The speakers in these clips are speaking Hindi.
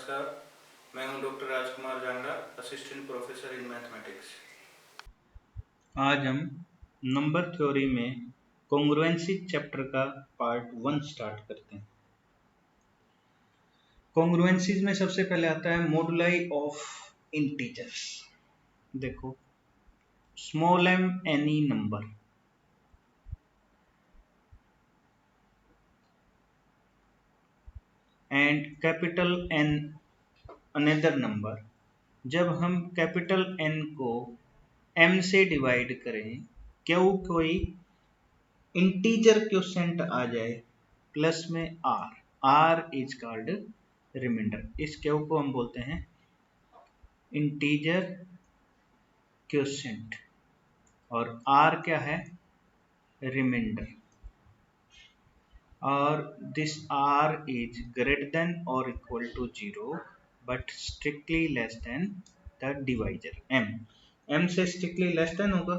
नमस्कार, मैं हूं doctor Rajkumar Jangra, assistant professor in mathematics. आज हम नंबर थ्योरी में कॉन्ग्रुएंसी चैप्टर का पार्ट 1 स्टार्ट करते हैं। कॉन्ग्रुएंसीज में सबसे पहले आता है मॉडुलाई ऑफ इंटीजर्स। देखो, small m any number and capital N another number. जब हम कैपिटल N को m से डिवाइड करें, क्यों कोई इंटीजर क्वोशेंट आ जाए प्लस में r इज कॉल्ड रिमाइंडर। इस क्यू को हम बोलते हैं इंटीजर क्वोशेंट और r क्या है, रिमाइंडर। और this r is greater than और equal to 0 but strictly less than the divisor m से स्ट्रिक्टली लेस देन होगा,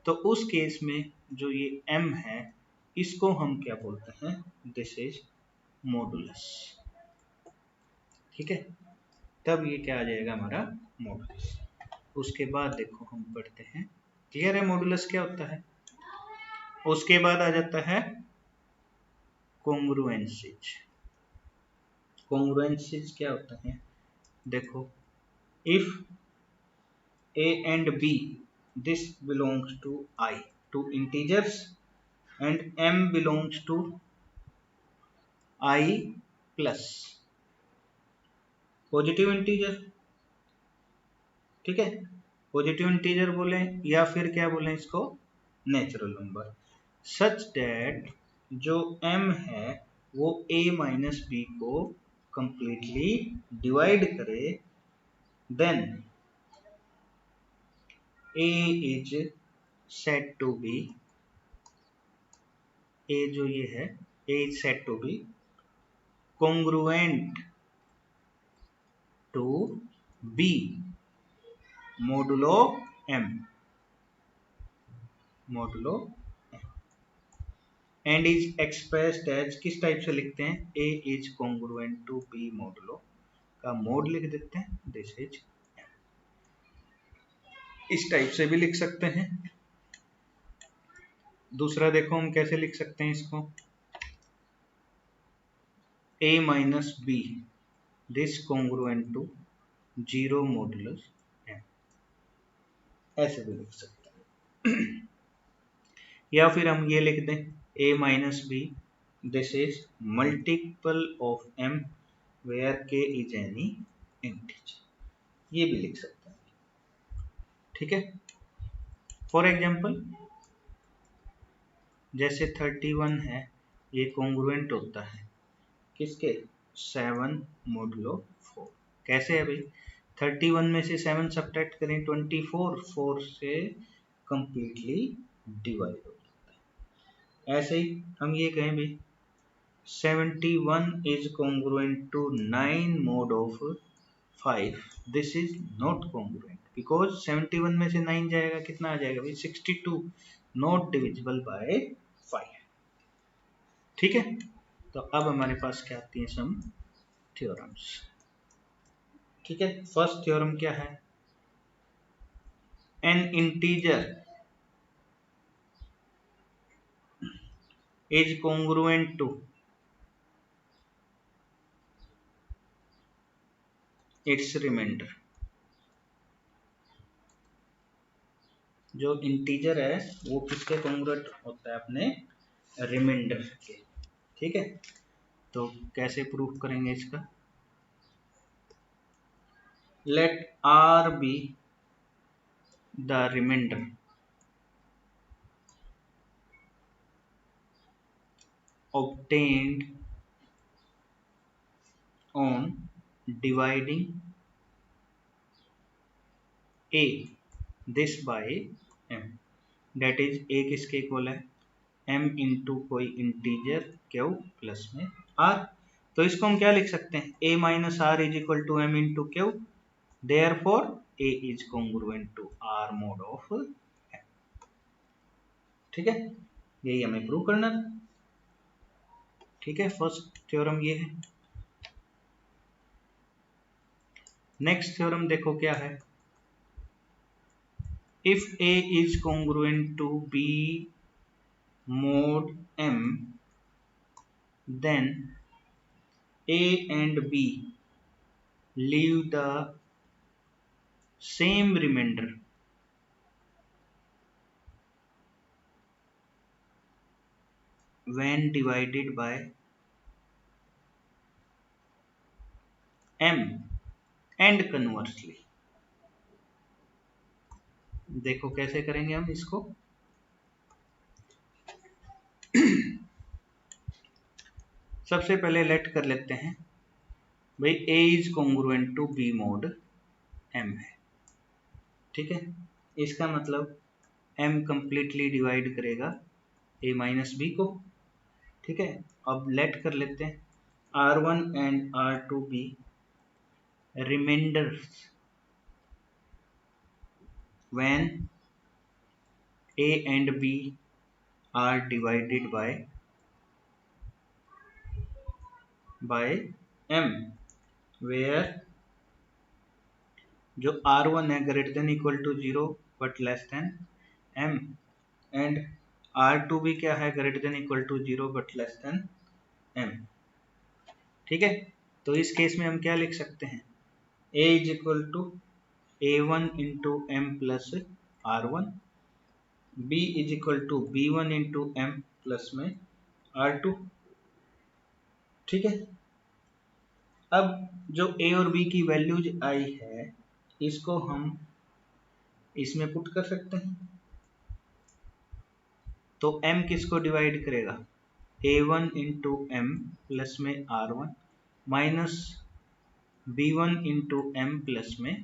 तो उस केस में जो ये m है इसको हम क्या बोलते हैं, दिस इज मॉडुलस। ठीक है, तब ये क्या आ जाएगा हमारा मॉडुलस। उसके बाद देखो हम पढ़ते हैं, क्लियर है मॉडुलस क्या होता है। उसके बाद आ जाता है कॉन्ग्रुएंसीज। कॉन्ग्रुएंसीज क्या होता है, देखो, if a and b this belongs to I, to integers, and m belongs to I plus positive integer. ठीक है, पॉजिटिव इंटीजर बोले या फिर क्या बोले इसको, नेचुरल नंबर, सच दैट जो m है वो a माइनस बी को कंप्लीटली डिवाइड करे, then a is said to be, a जो ये है a is said to be congruent to b modulo m, modulo and is expressed as, किस टाइप से लिखते हैं, a is congruent to b modulo का मोड लिख देते हैं, दिस इज m। इस टाइप से भी लिख सकते हैं। दूसरा देखो हम कैसे लिख सकते हैं इसको, a minus B this congruent to 0 modulus m, ऐसे भी लिख सकते हैं। या फिर हम ये लिख दें a minus B this is multiple of m where k is any integer, ये भी लिख सकते हैं। ठीक है, फॉर एग्जाम्पल जैसे 31 है, ये कॉन्ग्रुएंट होता है किसके, 7 मोडुलो 4। कैसे है भाई, 31 में से 7 सब्ट्रैक्ट करें 24, 4 से कंप्लीटली डिवाइड हो जाता है। ऐसे ही हम ये कहें भाई 71 is congruent to 9 mod of 5, this is not congruent because 71 में से 9 जाएगा कितना आ जाएगा भाई 62, not divisible by 5। ठीक है, तो अब हमारे पास क्या आती है सम थ्योरम्स। ठीक है, फर्स्ट थ्योरम क्या है, N integer is congruent to its remainder। जो इंटीजर है वो किसके कॉन्ग्रुएंट होता है, अपने रिमाइंडर के। ठीक है, तो कैसे प्रूफ करेंगे इसका, let r be the remainder obtained on dividing a this by m, that is a किसके इक्वल है, m इंटू कोई इंटीजर क्यू प्लस में r। तो इसको हम क्या लिख सकते हैं, a minus R is equal to m into Q, therefore a is congruent to r mod of m। ठीक है, यही हमें प्रूव करना था। ठीक है, फर्स्ट थ्योरम ये है। नेक्स्ट थ्योरम देखो क्या है, if A is congruent to B mod M, then A and B leave the same remainder when divided by M and conversely। देखो कैसे करेंगे हम इसको, सबसे पहले लेट कर लेते हैं भाई A is congruent to B mod M है, ठीक है। इसका मतलब M कंप्लीटली डिवाइड करेगा A माइनस B को, ठीक है। अब लेट कर लेते हैं R1 and R2 B remainders when A and B are divided by M, where जो R1 है greater than equal to 0 but less than M, and R2 भी क्या है, greater than equal to 0 but less than M, ठीक है। तो इस केस में हम क्या लिख सकते हैं, A is equal to A1 into M plus R1, B is equal to B1 into M plus में R2, ठीक है। अब जो A और B की वैल्यूज आई है इसको हम इसमें पुट कर सकते हैं, तो M किसको डिवाइड करेगा, A1 इंटू M प्लस में R1 minus B1 into M plus में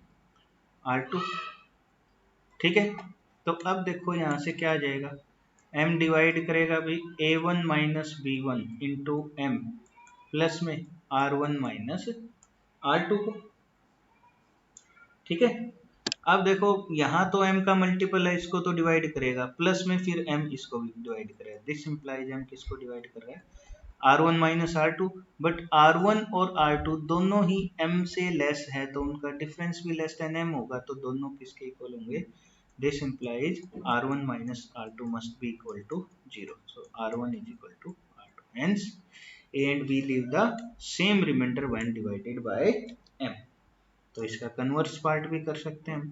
R2, ठीक है। तो अब देखो यहाँ से क्या आ जाएगा, M डिवाइड करेगा भाई A1 minus B1 into M plus में R1 माइनस R2 को, ठीक है। अब देखो यहाँ तो M का मल्टीपल है, इसको तो डिवाइड करेगा, प्लस में फिर M इसको भी डिवाइड करेगा, दिस इंप्लाइज M किसको डिवाइड कर रहा है, R1 minus R2, but R1 और R2 दोनों ही M से लेस है तो उनका डिफरेंस भी लेस देन M होगा, तो दोनों किसके इक्वल होंगे, this implies R1 minus R2 must be equal to 0, so R1 is equal to R2, hence A and B leave the same remainder when divided by M। तो इसका कन्वर्स पार्ट भी कर सकते हैं हम।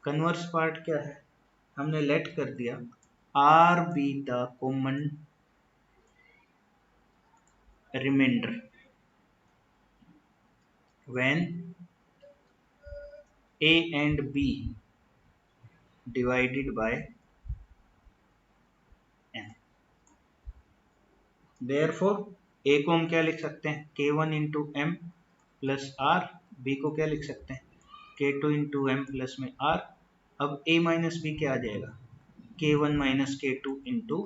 कन्वर्स पार्ट क्या है, हमने लेट कर दिया R be the common remainder when A and B divided by M। Therefore A को हम क्या लिख सकते हैं, K1 into M plus R, B को क्या लिख सकते हैं, K2 इंटू M प्लस में R। अब A माइनस B क्या आ जाएगा, K1 minus K2 into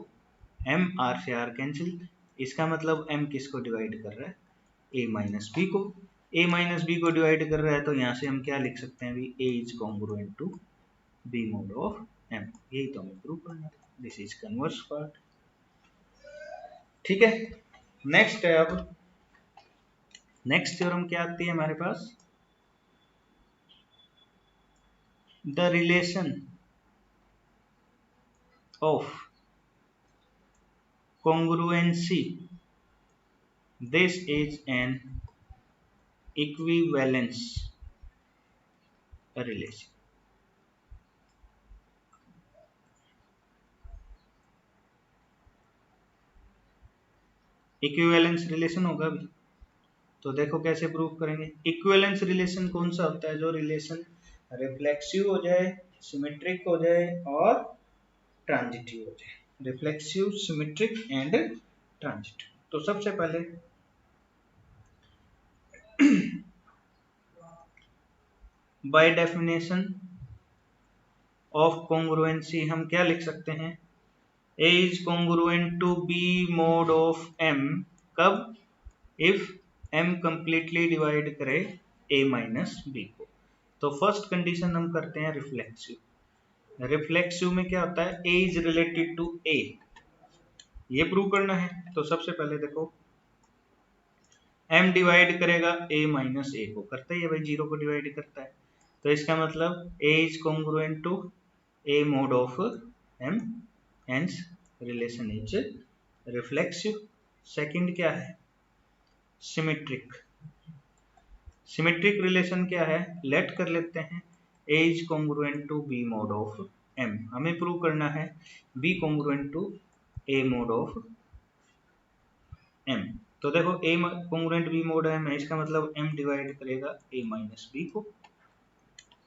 M, R से R कैंसिल, इसका मतलब M किसको डिवाइड कर रहा है, A माइनस B को। A माइनस B को डिवाइड कर रहा है तो यहाँ से हम क्या लिख सकते हैं, A is congruent to B mod of M, यही तो हमें प्रूव करना था, दिस इज कन्वर्स पार्ट, ठीक है। नेक्स्ट है, अब नेक्स्ट थ्योरम क्या आती है हमारे पास, the relation of congruency, this is an equivalence relation। Equivalence relation होगा भी, तो देखो कैसे प्रूव करेंगे। इक्विवेलेंस रिलेशन कौन सा होता है, जो रिलेशन रिफ्लेक्सिव हो जाए, सिमेट्रिक हो जाए और ट्रांजिटिव हो जाए, रिफ्लेक्सिव, सिमेट्रिक एंड ट्रांजिटिव। तो सबसे पहले बाय डेफिनेशन ऑफ कॉन्ग्रुएंसी हम क्या लिख सकते हैं, A is congruent to B mod of M, कब, if M completely डिवाइड करे A माइनस B को। तो फर्स्ट कंडीशन हम करते हैं रिफ्लेक्सिव। रिफ्लेक्सिव में क्या होता है, A is related to A, ये प्रूव करना है। तो सबसे पहले देखो m डिवाइड करेगा a माइनस a को, करता ही है भाई, 0 को डिवाइड करता है, तो इसका मतलब a is congruent to a mod of m, hence relation is reflexive. Second क्या है, सिमेट्रिक। सिमेट्रिक रिलेशन क्या है, लेट कर लेते हैं a is congruent to b mod of m, हमें प्रूव करना है b congruent to a mod of m। तो देखो a congruent b mod m है, इसका मतलब m डिवाइड करेगा a माइनस b को,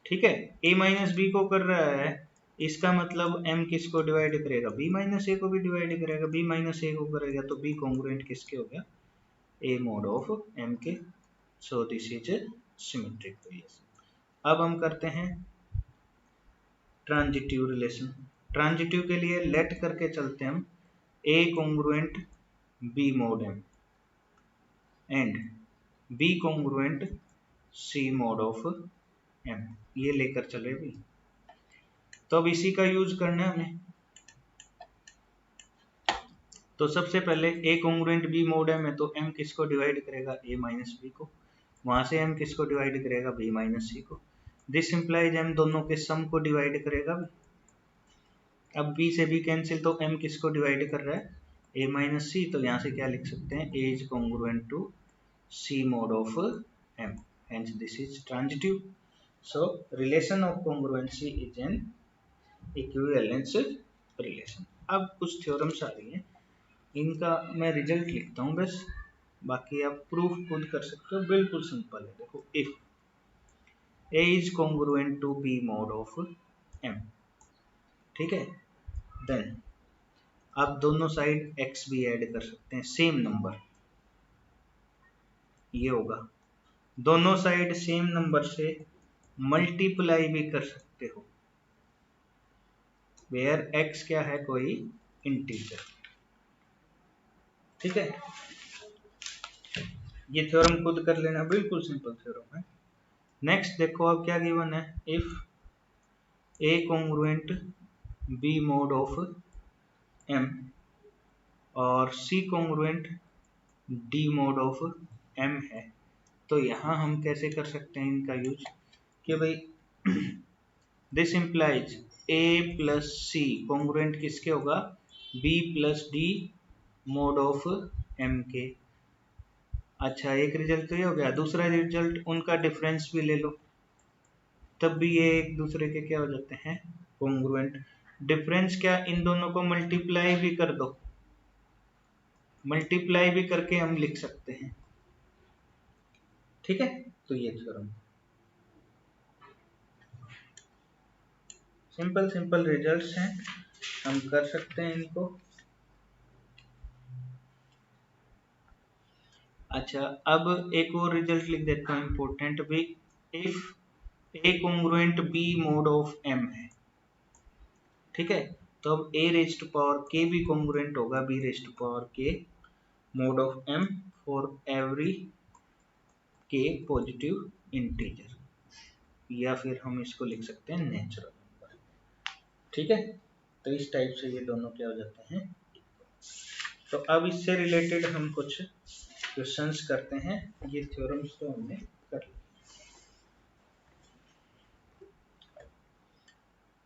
ठीक है, a माइनस b को कर रहा है, इसका मतलब m किसको डिवाइड करेगा, b माइनस a को भी डिवाइड करेगा, b माइनस a को करेगा तो b कॉन्ग्रुएंट किसके हो गया, a मोड ऑफ m के। So this is symmetric relation. अब हम करते हैं ट्रांजिटिव रिलेशन। ट्रांजिटिव के लिए लेट करके चलते हैं हम a congruent b mod m and b congruent c mod of m, ये लेकर चले भी। तो अब इसी का यूज करना है हमें। तो सबसे पहले a congruent b mod m है, तो m किसको डिवाइड करेगा, a माइनस b को, वहां से m किसको डिवाइड करेगा, b माइनस c को। दिस इंप्लाइज m दोनों के सम को डिवाइड करेगा। अब b से b कैंसिल, तो m किसको डिवाइड कर रहा है, a माइनस c, तो यहाँ से क्या लिख सकते हैं, a is congruent to c mod of m, hence this is transitive. So relation of congruency is an equivalence relation. अब कुछ थ्योरम्स आ रही हैं, इनका मैं रिजल्ट लिखता हूँ बस, बाकी आप प्रूफ खुद कर सकते हो, बिल्कुल सिंपल है। देखो if a is congruent to b mod of m, ठीक है, देन आप दोनों साइड x भी ऐड कर सकते हैं, सेम नंबर ये होगा, दोनों साइड सेम नंबर से मल्टीप्लाई भी कर सकते हो, वेयर x क्या है, कोई इंटीजर, ठीक है। ये थ्योरम खुद कर लेना, बिल्कुल सिंपल थ्योरम है। नेक्स्ट देखो अब क्या गिवन है, if a congruent b mod of m और c congruent d mode of m है, तो यहाँ हम कैसे कर सकते हैं इनका यूज, कि भाई this implies a plus c congruent किसके होगा, b plus d mode of m के। अच्छा, एक रिजल्ट तो ये हो गया, दूसरा रिजल्ट उनका डिफरेंस भी ले लो, तब भी ये एक दूसरे के क्या हो जाते हैं, कॉन्ग्रुएंट। डिफरेंस क्या, इन दोनों को मल्टीप्लाई भी कर दो, मल्टीप्लाई भी करके हम लिख सकते हैं, ठीक है। तो ये थ्योरम सिंपल सिंपल रिजल्ट्स हैं, हम कर सकते हैं इनको। अच्छा, अब एक और रिजल्ट लिख देता हूँ इंपॉर्टेंट भी, if a congruent b mod of m है, ठीक है, तो अब a raise to power k भी कॉन्ग्रुएंट होगा b raise to power k mod of m for every k positive integer, या फिर हम इसको लिख सकते हैं नेचुरल नंबर, ठीक है। तो इस टाइप से ये दोनों क्या हो जाते हैं। तो अब इससे रिलेटेड हम कुछ क्वेश्चंस करते हैं, ये थ्योरम्स तो हमने कर लिया।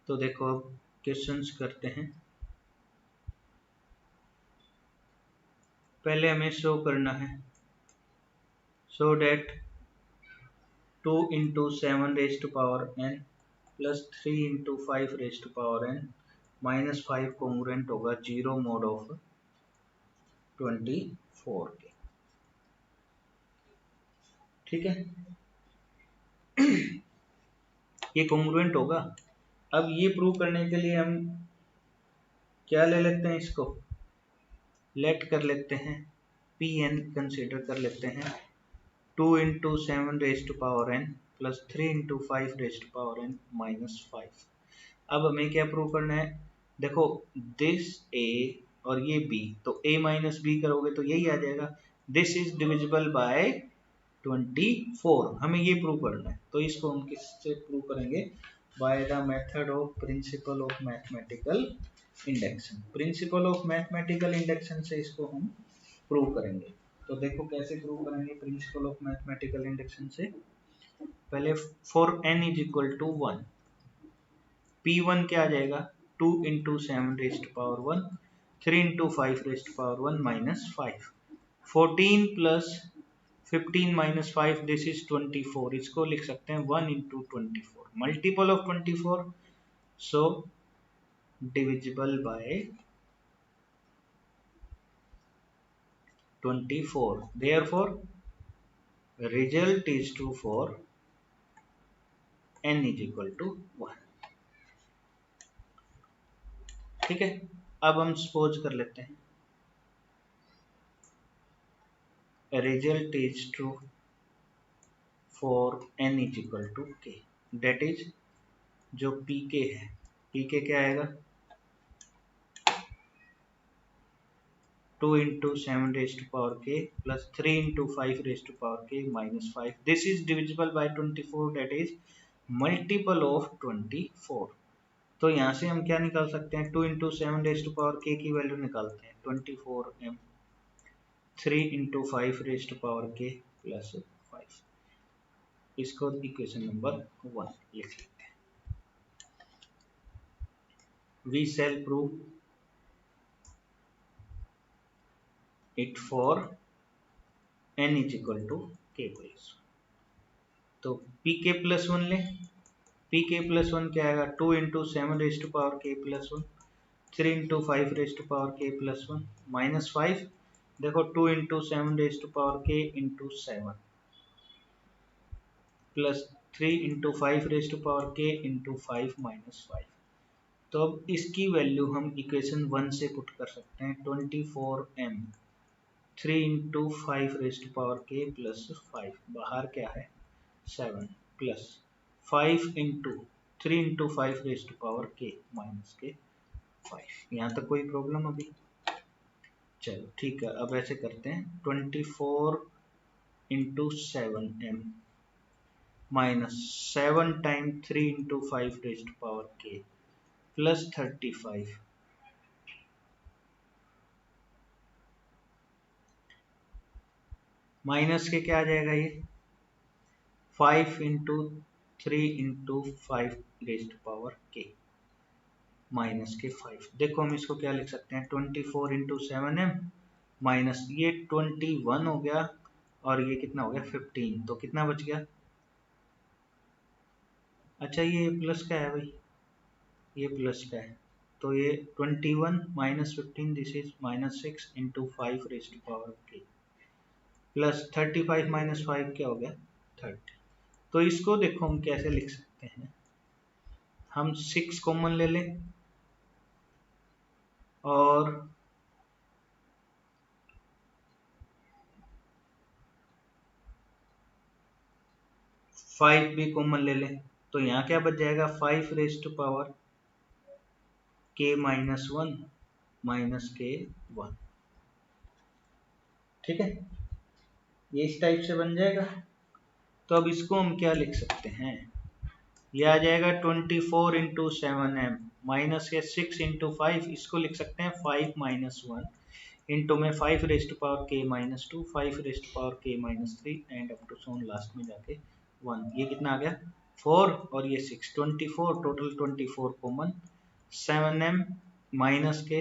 तो देखो अब क्वेश्चंस करते हैं, पहले हमें शो करना है, show that 2 into 7 raise to power n plus 3 into 5 raise to power n minus 5 congruent होगा 0 मोड ऑफ 24 के, ठीक है, ये कॉन्ग्रुएंट होगा। अब ये प्रूव करने के लिए हम क्या ले लेते हैं, इसको लेट कर लेते हैं, Pn कंसीडर कर लेते हैं, 2 into 7 raise to power n plus 3 into 5 raise to power n minus 5। अब हमें क्या प्रूव करना है, देखो दिस a और ये b, तो a माइनस b करोगे तो यही आ जाएगा, दिस इज डिविजिबल बाय 24, हमें ये प्रूव करना है। तो इसको हम किससे प्रूव करेंगे, by the method of principle of mathematical induction, principle of mathematical induction से इसको हम प्रूव करेंगे। तो देखो कैसे प्रूव करेंगे प्रिंसिपल ऑफ मैथमेटिकल इंडक्शन से। पहले for n is equal to 1, P1 क्या आ जाएगा 2 into 7 raised power 1, 3 into 5 raised power 1 minus 5, 14 plus 15 minus 5 this is 24, इसको लिख सकते हैं 1 into 24, multiple of 24, so divisible by 24, therefore result is true for n is equal to 1। ठीक है, अब हम सपोज कर लेते हैं result is true for n is equal to k, that is जो pk है, pk क्या आएगा 2 into 7 raised power k plus 3 into 5 raised power k minus 5, this is divisible by 24, that is multiple of 24। तो यहाँ से हम क्या निकाल सकते हैं 2 इंटू 7 रेस्ट पावर k की वैल्यू निकालते हैं 24m, 3 into 5 raised power k plus 5, इसको इक्वेशन नंबर 1 लिख लेते हैं। We shall prove it for n is equal to k plus, तो pk प्लस 1 ले, pk प्लस 1 क्या आएगा 2 into 7 raised power k plus 1, 3 into 5 raised power k plus 1 minus 5, देखो 2 into 7 raised power k into 7 plus 3 into 5 raised power k into 5 minus 5। तो अब इसकी वैल्यू हम इक्वेशन 1 से पुट कर सकते हैं 24m, 3 into 5 raised power k plus 5, बाहर क्या है 7 plus 5 into 3 into 5 raised power k minus के 5। यहाँ तक कोई प्रॉब्लम अभी? चलो ठीक है, अब ऐसे करते हैं 24 into 7m minus 7 time 3 into 5 raised power k plus 35 minus के क्या आ जाएगा ये 5 into 3 into 5 raised power k minus के 5। देखो हम इसको क्या लिख सकते हैं 24 इंटू 7m माइनस ये 21 हो गया और ये कितना हो गया 15, तो कितना बच गया, अच्छा ये प्लस का है भाई, ये प्लस का है, तो ये 21 minus 15 this is minus 6 into 5 raised power k plus 35 minus 5 क्या हो गया 30। तो इसको देखो हम कैसे लिख सकते हैं, हम 6 कॉमन ले लें और 5 भी कॉमन ले लें, तो यहाँ क्या बच जाएगा 5 raised power k minus 1 minus के 1। ठीक है, ये इस टाइप से बन जाएगा। तो अब इसको हम क्या लिख सकते हैं, ये आ जाएगा 24 इंटू 7m माइनस के 6 इंटू 5, इसको लिख सकते हैं 5 माइनस 1 इंटू में 5 raised power k minus 2, 5 raised power k minus 3 and up to so on last में जाके 1, ये कितना आ गया 4 और ये 6, 24 टोटल 24 कॉमन, 7m माइनस के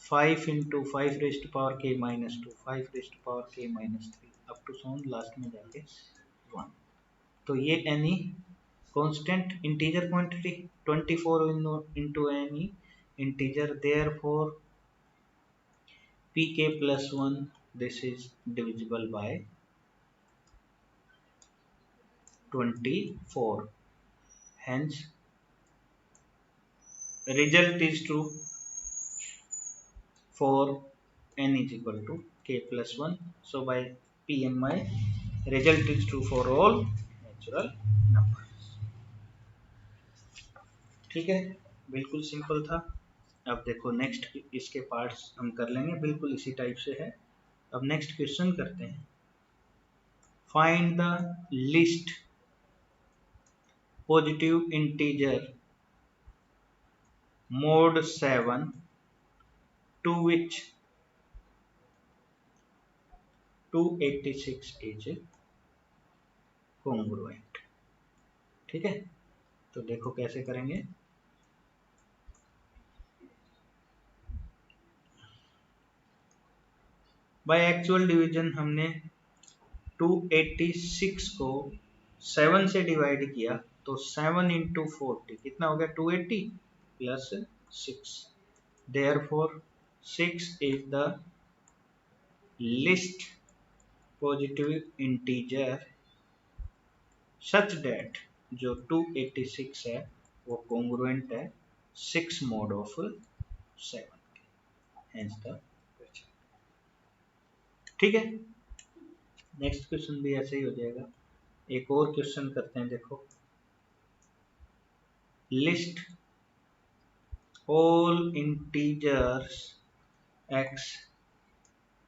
5 into 5 raised power k minus 2, 5 raised power k minus 3 up to so on last में जाके 1। तो ये any constant integer quantity 24 into any integer, therefore pk plus 1 this is divisible by 24, hence result is true for n is equal to k plus 1, so by PMI result is true for all natural numbers। ठीक है, बिल्कुल सिंपल था। अब देखो नेक्स्ट इसके पार्ट्स हम कर लेंगे, बिल्कुल इसी टाइप से है। अब नेक्स्ट क्वेश्चन करते हैं, find the least positive integer mod 7 to which 286 is congruent. ठीक है, तो देखो कैसे करेंगे। बाय एक्चुअल डिवीजन हमने 286 को 7 से डिवाइड किया, तो 7 इंटू 40 कितना हो गया 280 plus 6। Therefore 6 is the least positive integer such that जो 286 है वो कॉन्ग्रुएंट है 6 mod of 7 के। Hence the question. ठीक है, नेक्स्ट क्वेश्चन भी ऐसे ही हो जाएगा। एक और क्वेश्चन करते हैं, देखो list all integers x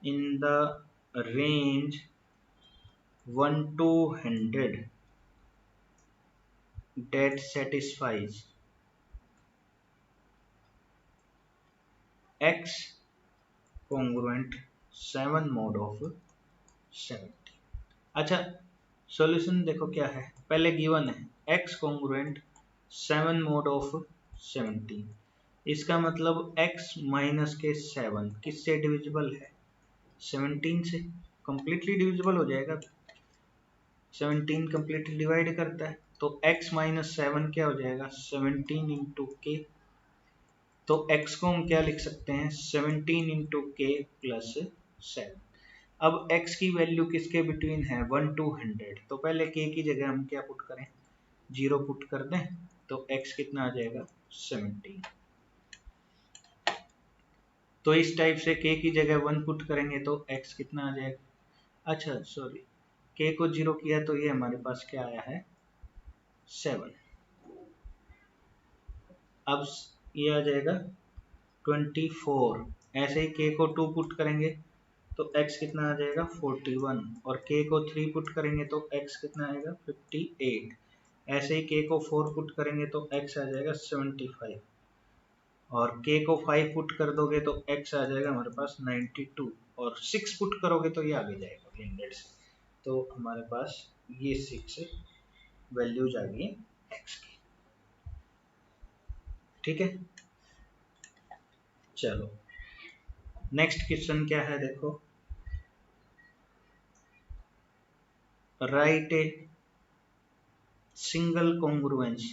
in the range 1 to 100 that satisfies x congruent 7 mod of 70। अच्छा, सॉल्यूशन देखो क्या है, पहले गिवन है x कॉन्ग्रुएंट 7 mod of 17। इसका मतलब x माइनस के 7 किससे डिविजिबल है 17 से, कंप्लीटली डिविजिबल हो जाएगा। 17 कंप्लीटली डिवाइड करता है, तो x माइनस 7 क्या हो जाएगा 17 इंटू के। तो x को हम क्या लिख सकते हैं 17 इंटू के प्लस 7। अब x की वैल्यू किसके बिटवीन है 1 to 100, तो पहले k की जगह हम क्या पुट करें 0 पुट कर दें, तो x कितना आ जाएगा 17। तो इस टाइप से k की जगह 1 पुट करेंगे तो x कितना आ जाएगा, अच्छा सॉरी k को 0 किया तो ये हमारे पास क्या आया है 7। अब ये आ जाएगा 24। ऐसे ही k को 2 पुट करेंगे तो x कितना आ जाएगा 41, और k को 3 पुट करेंगे तो x कितना आएगा 58। ऐसे ही k को 4 पुट करेंगे तो x आ जाएगा 75, और k को 5 पुट कर दोगे तो x आ जाएगा हमारे पास 92, और 6 पुट करोगे तो ये आगे जाएगा 100 से। तो हमारे पास ये 6 वैल्यूज आ गई x की। ठीक है, चलो नेक्स्ट क्वेश्चन क्या है, देखो right a single congruence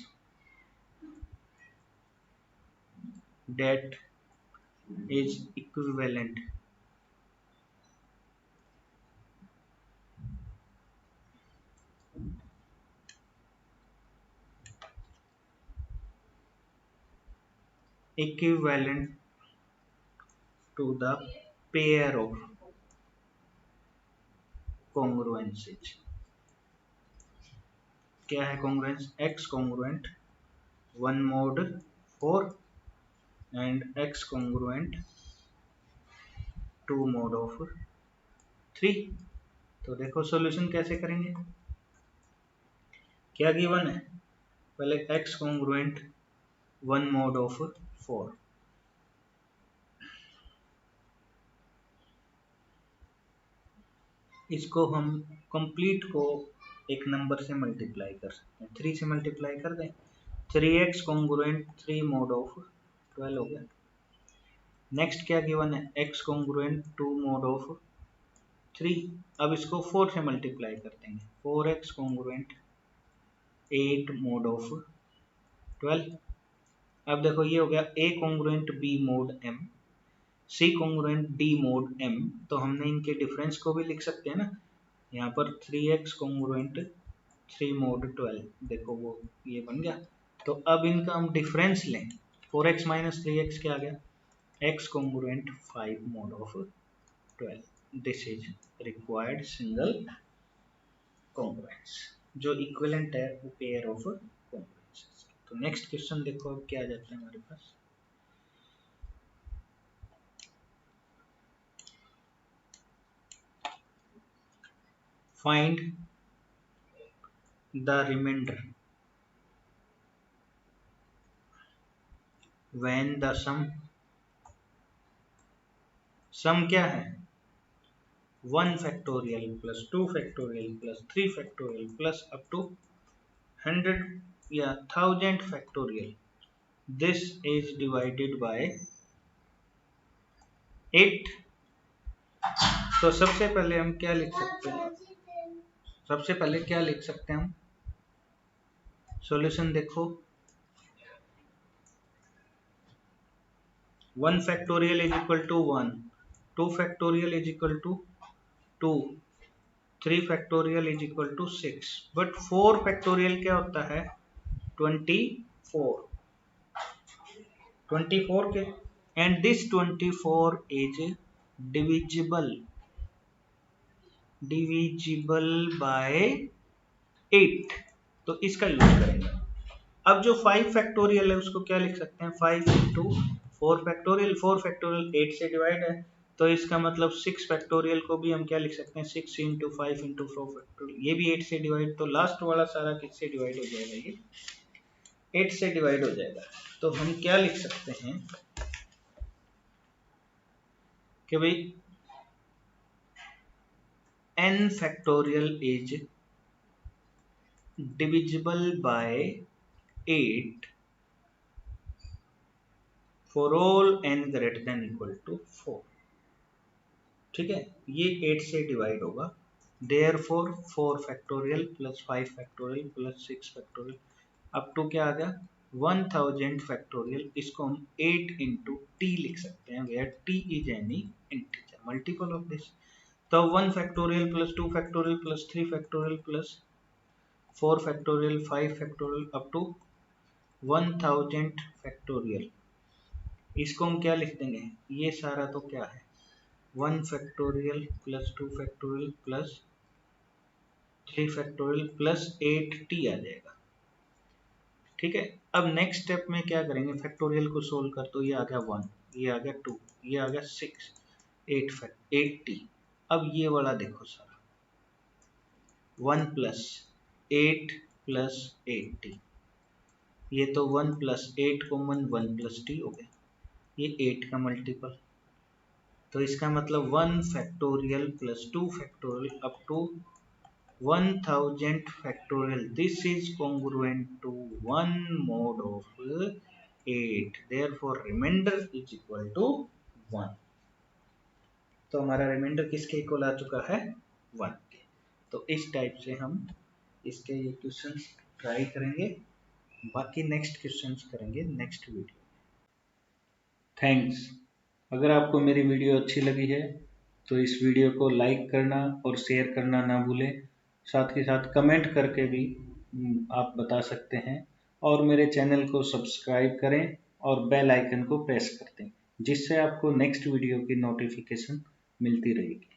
that is equivalent to the pair of congruences। क्या है congruence, x congruent 1 mod 4 and x congruent 2 mod of 3। तो देखो सॉल्यूशन कैसे करेंगे, क्या गिवन है, पहले x कॉन्ग्रुएंट 1 mod of 4, इसको हम कंप्लीट को एक नंबर से मल्टीप्लाई कर सकते हैं, 3 से मल्टीप्लाई कर दें, 3x कॉन्ग्रुएंट 3 mod of 12 हो गया। नेक्स्ट क्या गिवन है x कॉन्ग्रुएंट 2 mod of 3। अब इसको 4 से मल्टीप्लाई कर देंगे, 4x कॉन्ग्रुएंट 8 mod of 12। अब देखो ये हो गया a congruent b mod m, c congruent d mod m। तो हमने इनके डिफरेंस को भी लिख सकते हैं ना, यहाँ पर 3x कॉन्ग्रुएंट 3 mod 12, देखो वो ये बन गया। तो अब इनका हम डिफरेंस लें, 4x माइनस 3x क्या आ गया x congruent 5 mod of 12। This is required single congruence, जो इक्विवेलेंट है वो पेयर ऑफ कॉन्ग्रुएंसेस। तो नेक्स्ट क्वेश्चन देखो अब क्या आ जाता है हमारे पास, find the reminder when the sum क्या है 1 factorial plus 2 factorial plus 3 factorial plus up to 100 या 1000 factorial. This is divided by 8. तो सबसे पहले हम क्या लिख सकते हैं? सबसे पहले क्या लिख सकते हैं हम? सॉल्यूशन देखो, 1 factorial is equal to 1, 2 factorial is equal to 2, 3 factorial is equal to 6, but 4 factorial क्या होता है? 24. 24 के, and this 24 is divisible by 8. तो इसका यूज करेंगे. अब जो 5 फैक्टोरियल है उसको क्या लिख सकते हैं? 5 इंटू 4 फैक्टोरियल. 4 फैक्टोरियल 8 से डिवाइड है, तो इसका मतलब 6 फैक्टोरियल को भी हम क्या लिख सकते हैं? 6 इंटू 5 इंटू 4 फैक्टोरियल. ये भी 8 से डिवाइड, तो लास्ट वाला सारा किससे डिवाइड हो जाएगा? ये 8 से डिवाइड हो जाएगा. तो हम क्या लिख सकते हैं कि भाई n factorial is divisible by 8 for all n greater than equal to 4. ठीक है, ये 8 से डिवाइड होगा. therefore 4 factorial plus 5 factorial plus 6 factorial up to क्या आ गया? 1000 फैक्टोरियल. इसको हम 8 इंटू टी लिख सकते हैं, where T is any integer multiple of this. तो 1 factorial plus 2 factorial plus 3 factorial plus 4 factorial 5 factorial up to 1000 factorial. इसको हम क्या लिख देंगे? ये सारा तो क्या है? 1 factorial plus 2 factorial plus 3 factorial plus 8t आ जाएगा. ठीक है, अब नेक्स्ट स्टेप में क्या करेंगे? फैक्टोरियल को सोल्व कर, तो ये आ गया 1, ये आ गया 2, ये आ गया 6, 8t. अब ये वाला देखो सारा 1 प्लस 8 प्लस 8t, ये तो 1 प्लस 8 कॉमन 1 प्लस टी हो गया. ये 8 का मल्टीपल, तो इसका मतलब 1 factorial plus 2 factorial up to 1000 factorial. This is congruent to 1 mod of 8. Therefore remainder is equal to 1. तो हमारा रिमाइंडर किसके इक्वल आ चुका है? 1 के. तो इस टाइप से हम इसके ये क्वेश्चन ट्राई करेंगे. बाकी नेक्स्ट क्वेश्चंस करेंगे नेक्स्ट वीडियो. थैंक्स. अगर आपको मेरी वीडियो अच्छी लगी है तो इस वीडियो को लाइक करना और शेयर करना ना भूलें. साथ के साथ कमेंट करके भी आप बता सकते हैं, और मेरे चैनल को सब्सक्राइब करें और बेल आइकन को प्रेस कर दें, जिससे आपको नेक्स्ट वीडियो की नोटिफिकेशन मिलती रहेगी.